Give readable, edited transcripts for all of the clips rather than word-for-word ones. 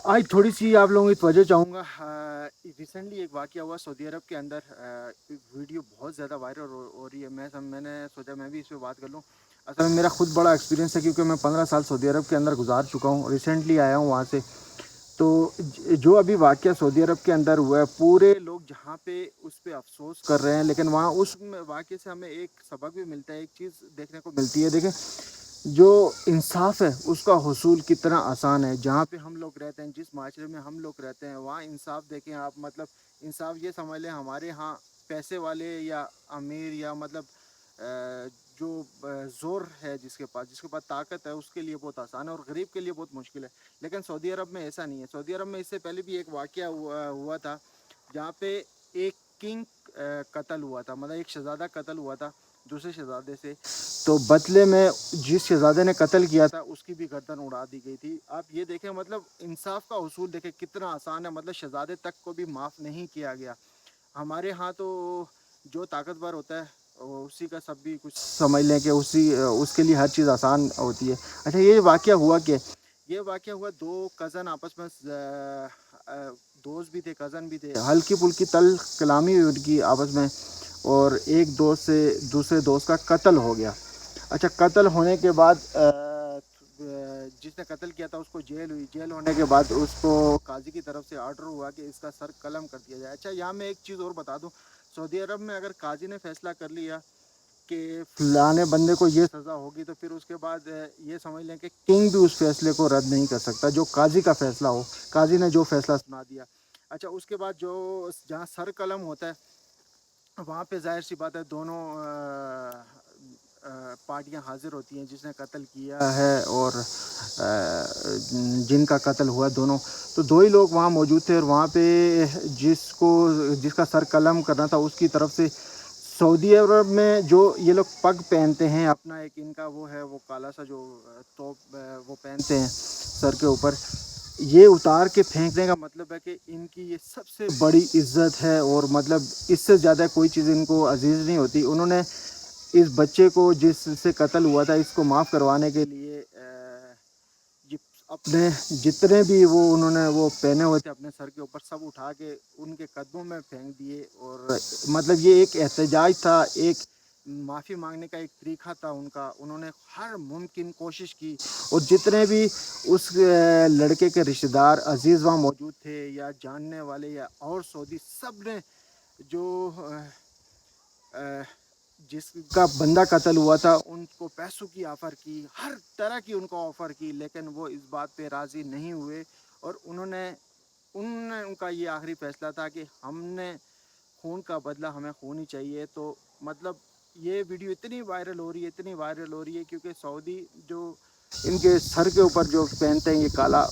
आज थोड़ी सी आप लोगों की तवज्जो चाहूँगा। रिसेंटली एक वाक़या हुआ सऊदी अरब के अंदर। वीडियो बहुत ज़्यादा वायरल हो रही है। मैंने सोचा मैं भी इस पे बात कर लूँ। असल में मेरा खुद बड़ा एक्सपीरियंस है, क्योंकि मैं 15 साल सऊदी अरब के अंदर गुजार चुका हूँ। रिसेंटली आया हूँ वहाँ से। तो जो अभी वाक़या सऊदी अरब के अंदर हुआ है, पूरे लोग जहाँ पे उस पे अफ़सोस कर रहे हैं, लेकिन वहाँ उस वाक़ये से हमें एक सबक भी मिलता है, एक चीज़ देखने को मिलती है। देखें, जो इंसाफ है उसका हुसूल कितना आसान है। जहाँ पे हम लोग रहते हैं, जिस माशरे में हम लोग रहते हैं, वहाँ इंसाफ देखें आप। मतलब इंसाफ ये समझ लें, हमारे यहाँ पैसे वाले या अमीर या मतलब जो ज़ोर है, जिसके पास ताकत है, उसके लिए बहुत आसान है और गरीब के लिए बहुत मुश्किल है। लेकिन सऊदी अरब में ऐसा नहीं है। सऊदी अरब में इससे पहले भी एक वाक़या हुआ था, जहाँ पे एक किंग कत्ल हुआ था। मतलब एक शहज़ादा कत्ल हुआ था दूसरे शहज़ादे से। तो बदले में जिस शहज़ादे ने कत्ल किया था, उसकी भी गर्दन उड़ा दी गई थी। आप ये देखें, मतलब इंसाफ का उसूल देखें कितना आसान है। मतलब शहज़ादे तक को भी माफ़ नहीं किया गया। हमारे यहाँ तो जो ताकतवर होता है, उसी का सब भी कुछ समझ लें कि उसके लिए हर चीज़ आसान होती है। अच्छा, ये वाक़या हुआ क्या? ये वाक़या हुआ, दो कज़न आपस में दोस्त भी थे, कज़न भी थे। हल्की फुल्की तल कलामी हुई उनकी आपस में, और एक दोस्त से दूसरे दोस्त का कत्ल हो गया। अच्छा, कत्ल होने के बाद जिसने कत्ल किया था उसको जेल हुई। जेल होने के बाद उसको काजी की तरफ से ऑर्डर हुआ कि इसका सर कलम कर दिया जाए। अच्छा, यहाँ मैं एक चीज़ और बता दूँ। सऊदी अरब में अगर काजी ने फैसला कर लिया कि फलाने बंदे को ये सज़ा होगी, तो फिर उसके बाद ये समझ लें कि किंग भी उस फैसले को रद्द नहीं कर सकता, जो काजी का फैसला हो। काजी ने जो फैसला सुना दिया। अच्छा, उसके बाद जो जहाँ सर कलम होता है, वहाँ पे ज़ाहिर सी बात है, दोनों पार्टियां हाजिर होती हैं, जिसने कत्ल किया है और जिनका कत्ल हुआ, दोनों। तो दो ही लोग वहाँ मौजूद थे, और वहाँ पे जिसका सर कलम करना था, उसकी तरफ से सऊदी अरब में जो ये लोग पग पहनते हैं अपना, एक इनका वो है, वो काला सा जो तोप वो पहनते हैं सर के ऊपर, ये उतार के फेंकने का मतलब है कि इनकी ये सबसे बड़ी इज्जत है, और मतलब इससे ज़्यादा कोई चीज़ इनको अजीज़ नहीं होती। उन्होंने इस बच्चे को जिससे कत्ल हुआ था, इसको माफ़ करवाने के लिए अपने जितने भी वो उन्होंने वो पहने हुए थे अपने सर के ऊपर, सब उठा के उनके कदमों में फेंक दिए। और मतलब ये एक एहतजाज था, एक माफ़ी मांगने का एक तरीका था उनका। उन्होंने हर मुमकिन कोशिश की, और जितने भी उस लड़के के रिश्तेदार अजीज़ वहाँ मौजूद थे, या जानने वाले, या और सऊदी, सब ने जो जिसका बंदा कत्ल हुआ था, उनको पैसों की ऑफ़र की, हर तरह की उनको ऑफ़र की, लेकिन वो इस बात पे राज़ी नहीं हुए। और उनका ये आखिरी फ़ैसला था कि हमने खून का बदला, हमें खून ही चाहिए। तो मतलब ये वीडियो इतनी वायरल हो रही है, इतनी वायरल हो रही है, क्योंकि सऊदी जो इनके सर के ऊपर जो पहनते हैं, ये काला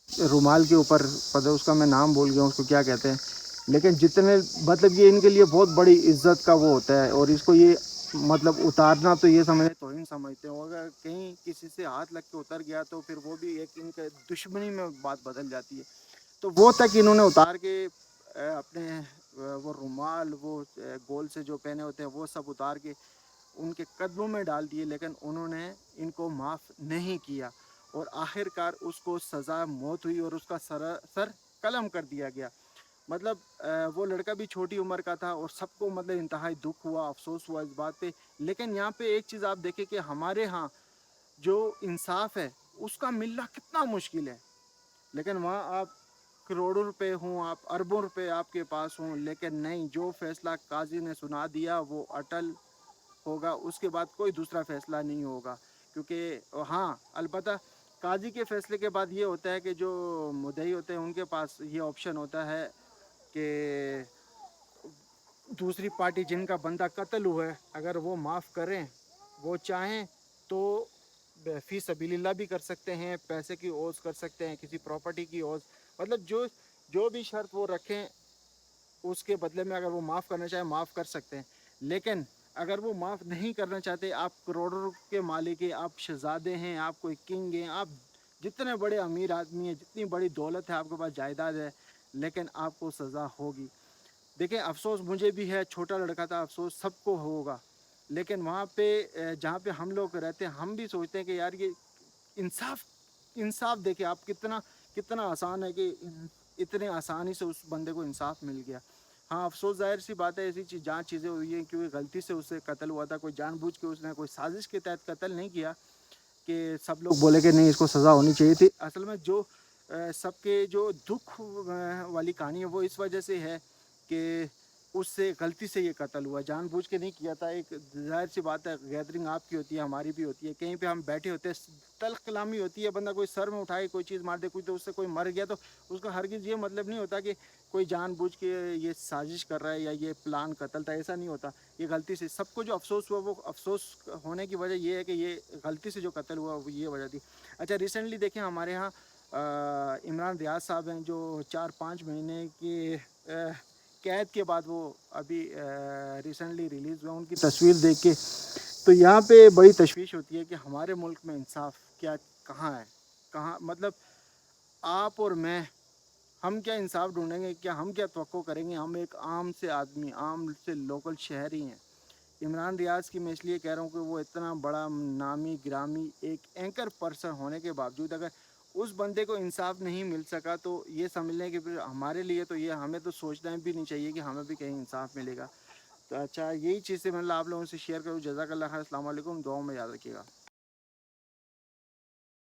रुमाल के ऊपर, पता उसका मैं नाम भूल गया, उसको क्या कहते हैं। लेकिन जितने मतलब ये इनके लिए बहुत बड़ी इज्जत का वो होता है, और इसको ये मतलब उतारना, तो ये समझ तौहीन समझते हो। अगर कहीं किसी से हाथ लग के उतर गया, तो फिर वो भी एक इनके दुश्मनी में बात बदल जाती है। तो वो तक इन्होंने उतार के अपने वो रुमाल, वो गोल से जो पहने होते हैं, वो सब उतार के उनके कदमों में डाल दिए, लेकिन उन्होंने इनको माफ़ नहीं किया। और आखिरकार उसको सज़ा मौत हुई, और उसका सर कलम कर दिया गया। मतलब वो लड़का भी छोटी उम्र का था, और सबको मतलब इंतहाई दुख हुआ, अफसोस हुआ इस बात पे। लेकिन यहाँ पे एक चीज़ आप देखें कि हमारे यहाँ जो इंसाफ है, उसका मिलना कितना मुश्किल है। लेकिन वहाँ आप करोड़ों रुपए हों, आप अरबों रुपए आपके पास हों, लेकिन नहीं, जो फैसला काजी ने सुना दिया वो अटल होगा। उसके बाद कोई दूसरा फैसला नहीं होगा। क्योंकि हाँ, अलबत्ता काजी के फैसले के बाद ये होता है कि जो मुद्दई होते हैं, उनके पास ये ऑप्शन होता है कि दूसरी पार्टी जिनका बंदा कत्ल हुआ है, अगर वो माफ़ करें, वो चाहें, तो फ़ी सबीलिल्लाह भी कर सकते हैं, पैसे की ओज़ कर सकते हैं, किसी प्रॉपर्टी की ओज़। मतलब जो जो भी शर्त वो रखें, उसके बदले में अगर वो माफ़ करना चाहें, माफ़ कर सकते हैं। लेकिन अगर वो माफ़ नहीं करना चाहते, आप करोड़ों के मालिक हैं, आप शहज़ादे हैं, आप कोई किंग हैं, आप जितने बड़े अमीर आदमी हैं, जितनी बड़ी दौलत है, आपके पास जायदाद है, लेकिन आपको सज़ा होगी। देखिए, अफ़सोस मुझे भी है, छोटा लड़का था, अफ़सोस सबको होगा। लेकिन वहाँ पे जहाँ पे हम लोग रहते हैं, हम भी सोचते हैं कि यार ये इंसाफ इंसाफ देखें आप, कितना कितना आसान है कि इतने आसानी से उस बंदे को इंसाफ मिल गया। हाँ, अफ़सोस ज़ाहिर सी बात है, ऐसी जहाँ चीज़ें हुई हैं क्योंकि गलती से उससे कत्ल हुआ था, कोई जानबूझ के उसने कोई साजिश के तहत कत्ल नहीं किया कि सब लोग बोले कि नहीं इसको सज़ा होनी चाहिए थी। असल में जो सबके जो दुख वाली कहानी है वो इस वजह से है कि उससे गलती से ये कत्ल हुआ, जानबूझ के नहीं किया था। एक ज़ाहिर सी बात है, गैदरिंग आपकी होती है, हमारी भी होती है, कहीं पे हम बैठे होते हैं, तल्ख़ कलामी होती है, बंदा कोई सर में उठाए कोई चीज़ मार दे, कोई तो उससे कोई मर गया तो उसका हरगिज़ ये मतलब नहीं होता कि कोई जानबूझ के ये साजिश कर रहा है या ये प्लान कत्ल था, ऐसा नहीं होता। ये गलती से सबको जो अफ़सोस हुआ वो अफ़सोस होने की वजह ये है कि ये गलती से जो कत्ल हुआ वो ये वजह थी। अच्छा, रिसेंटली देखें हमारे यहाँ इमरान रियाज साहब हैं जो 4-5 महीने की कैद के बाद वो अभी रिसेंटली रिलीज़ हुआ। उनकी तस्वीर देख के तो यहाँ पे बड़ी तशवीश होती है कि हमारे मुल्क में इंसाफ क्या कहाँ है, कहाँ मतलब आप और मैं, हम क्या इंसाफ ढूंढेंगे, क्या हम क्या तवक्को करेंगे, हम एक आम से आदमी, आम से लोकल शहरी हैं। इमरान रियाज की मैं इसलिए कह रहा हूँ कि वो इतना बड़ा नामी गिरामी एक एंकर पर्सन होने के बावजूद अगर उस बंदे को इंसाफ नहीं मिल सका तो ये समझ लें कि फिर हमारे लिए तो ये हमें तो सोचना भी नहीं चाहिए कि हमें भी कहीं इंसाफ मिलेगा। तो अच्छा, यही चीज़ें मतलब आप लोगों से शेयर करूँ। जज़ाकल्लाह खैर, अस्सलाम वालेकुम, दुआओं में याद रखिएगा।